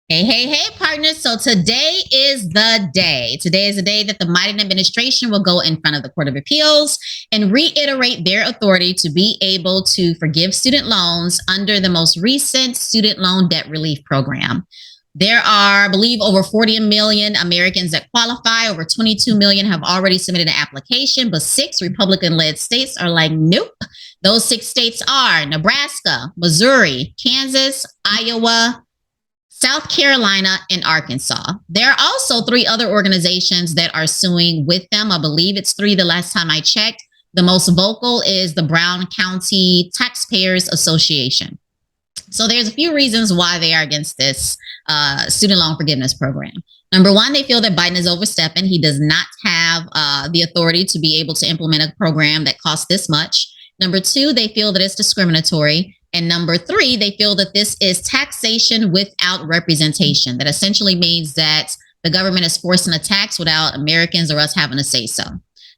Hey, hey, hey, partners. So today is the day. Today is the day that the Biden administration will go in front of the Court of Appeals and reiterate their authority to be able to forgive student loans under the most recent student loan debt relief program. There are, I believe, over 40 million Americans that qualify. Over 22 million have already submitted an application, but 6 Republican led states are like, nope. Those 6 states are Nebraska, Missouri, Kansas, Iowa, South Carolina, and Arkansas. There are also 3 other organizations that are suing with them. I believe it's 3 the last time I checked. The most vocal is the Brown County Taxpayers Association. So there's a few reasons why they are against this student loan forgiveness program. Number one, they feel that Biden is overstepping. He does not have the authority to be able to implement a program that costs this much. Number two, they feel that it's discriminatory. And number 3, they feel that this is taxation without representation. That essentially means that the government is forcing a tax without Americans or us having to say so.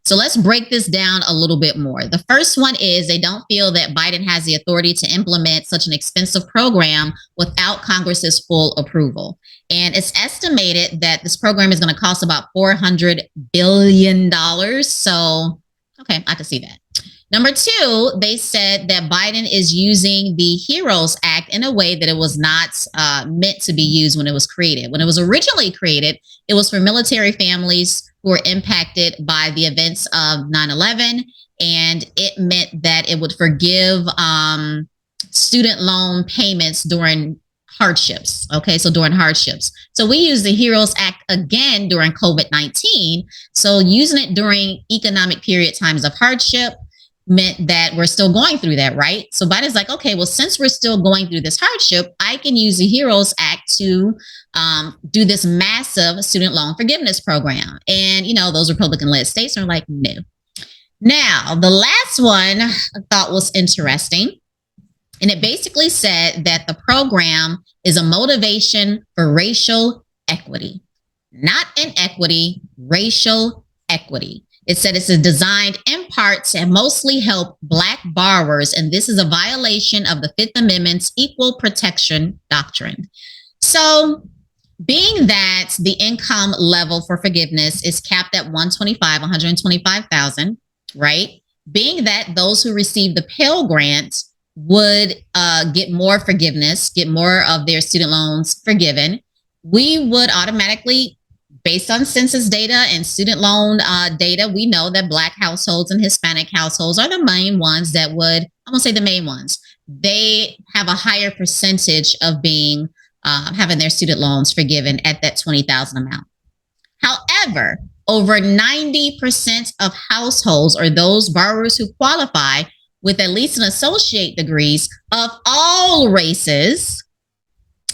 So let's break this down a little bit more. The first one is they don't feel that Biden has the authority to implement such an expensive program without Congress's full approval. And it's estimated that this program is going to cost about $400 billion. So, okay, I can see that. Number 2, they said that Biden is using the HEROES Act in a way that it was not meant to be used when it was created. When it was originally created, it was for military families who were impacted by the events of 9/11, and it meant that it would forgive student loan payments during hardships. Okay, so during hardships. So we use the HEROES Act again during COVID-19. So using it during economic period times of hardship meant that we're still going through that, right? So Biden's like, okay, well, since we're still going through this hardship, I can use the HEROES Act to do this massive student loan forgiveness program. And, those Republican-led states are like, no. Now, the last one I thought was interesting. And it basically said that the program is a motivation for racial equity, not inequity, racial equity. It said it's designed in part to mostly help Black borrowers, and this is a violation of the Fifth Amendment's equal protection doctrine. So, being that the income level for forgiveness is capped at 125,000, right? Being that those who receive the Pell Grant would get more forgiveness, get more of their student loans forgiven, we would automatically, based on census data and student loan data, we know that Black households and Hispanic households are the main ones that would, I'm going to say the main ones. They have a higher percentage of being having their student loans forgiven at that $20,000 amount. However, over 90% of households or those borrowers who qualify with at least an associate degrees of all races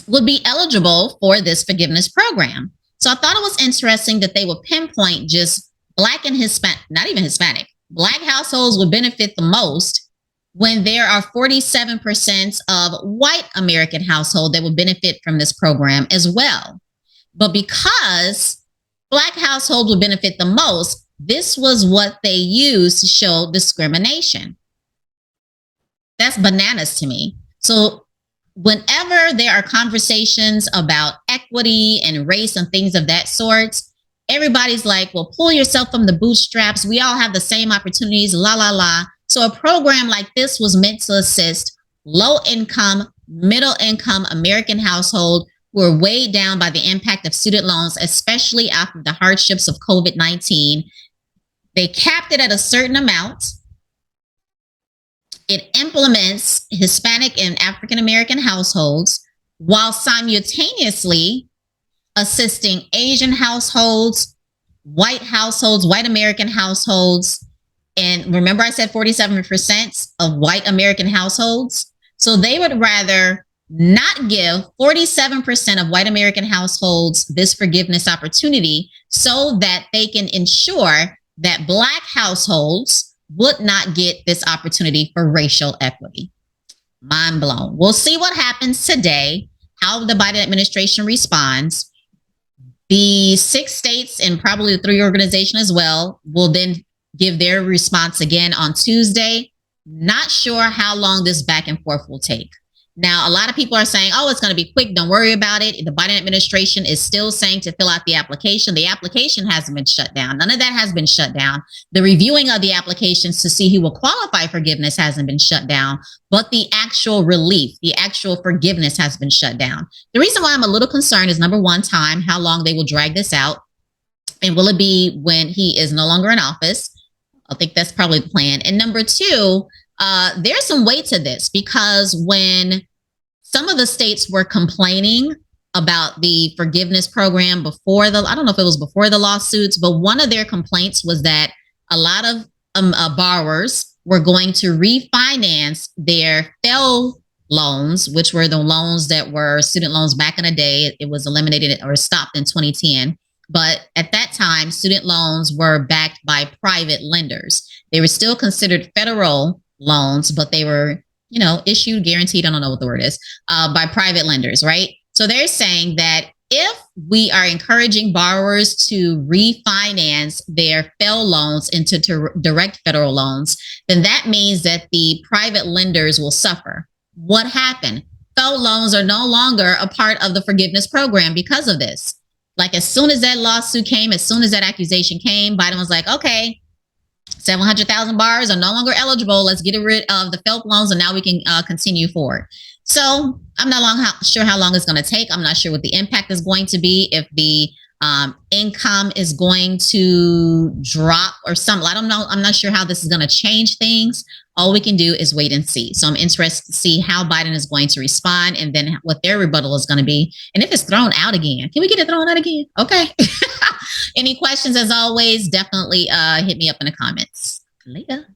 would be eligible for this forgiveness program. So I thought it was interesting that they would pinpoint just Black and Hispanic, not even Hispanic, Black households would benefit the most when there are 47% of white American households that would benefit from this program as well. But because Black households would benefit the most, this was what they used to show discrimination. That's bananas to me. So whenever there are conversations about equity and race and things of that sort, everybody's like, well, pull yourself from the bootstraps. We all have the same opportunities, la, la, la. So a program like this was meant to assist low income, middle income American households who are weighed down by the impact of student loans, especially after the hardships of COVID-19. They capped it at a certain amount. It implements Hispanic and African American households while simultaneously assisting Asian households, white American households. And remember, I said 47% of white American households. So they would rather not give 47% of white American households this forgiveness opportunity so that they can ensure that Black households would not get this opportunity for racial equity. Mind blown. We'll see what happens today, how the Biden administration responds. The 6 states and probably the 3 organizations as well will then give their response again on Tuesday. Not sure how long this back and forth will take. Now, a lot of people are saying, oh, it's going to be quick. Don't worry about it. The Biden administration is still saying to fill out the application. The application hasn't been shut down. None of that has been shut down. The reviewing of the applications to see who will qualify for forgiveness hasn't been shut down, but the actual relief, the actual forgiveness has been shut down. The reason why I'm a little concerned is number one, time, how long they will drag this out. And will it be when he is no longer in office? I think that's probably the plan. And number two, there's some weight to this because when some of the states were complaining about the forgiveness program before I don't know if it was before the lawsuits, but one of their complaints was that a lot of borrowers were going to refinance their FFEL loans, which were the loans that were student loans back in the day. It was eliminated or stopped in 2010. But at that time, student loans were backed by private lenders. They were still considered federal loans, but they were, issued, guaranteed, I don't know what the word is, by private lenders, right? So they're saying that if we are encouraging borrowers to refinance their FFEL loans into direct federal loans, then that means that the private lenders will suffer. What happened? FFEL loans are no longer a part of the forgiveness program because of this. Like as soon as that lawsuit came, as soon as that accusation came, Biden was like, okay, 700,000 borrowers are no longer eligible. Let's get rid of the FFEL loans and now we can continue forward. So I'm not sure how long it's going to take. I'm not sure what the impact is going to be, if the income is going to drop or something. I don't know. I'm not sure how this is going to change things. All we can do is wait and see. So I'm interested to see how Biden is going to respond and then what their rebuttal is going to be. And if it's thrown out again, can we get it thrown out again? Okay. Any questions, as always, definitely hit me up in the comments. Later.